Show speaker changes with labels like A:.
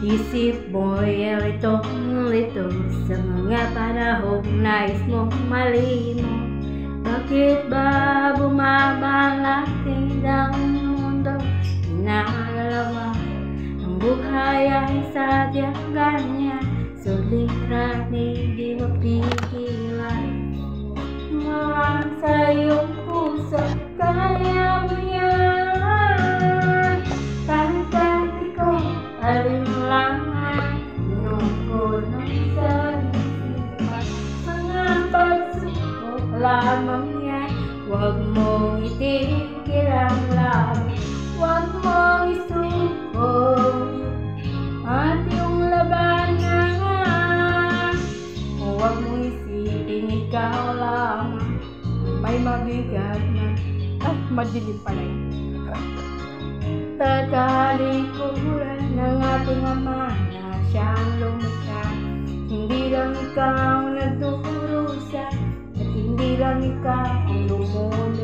A: Isip mo'y litong-lito sa mga panahong nais mong malimot. Bakit ba bumabalakid ang mundo? Inaalala ang buhay ay sadyang ganyan, suliranin di mapigilan. Mahal sa iyong puso, kaya mo yan. Kahit ikaw alinlangan, nungkol ng salisipan, mga pagsubok lamang yan. Huwag mong itigil ang laban, huwag mong isuko at yung labanan. Huwag mong isipin ikaw lamang may mabigat na at madilim pala yun. Tatalikuran ng ating Ama na siyang lumikha. Hindi lang ikaw nagdurusa at hindi lang ikaw ang lumunod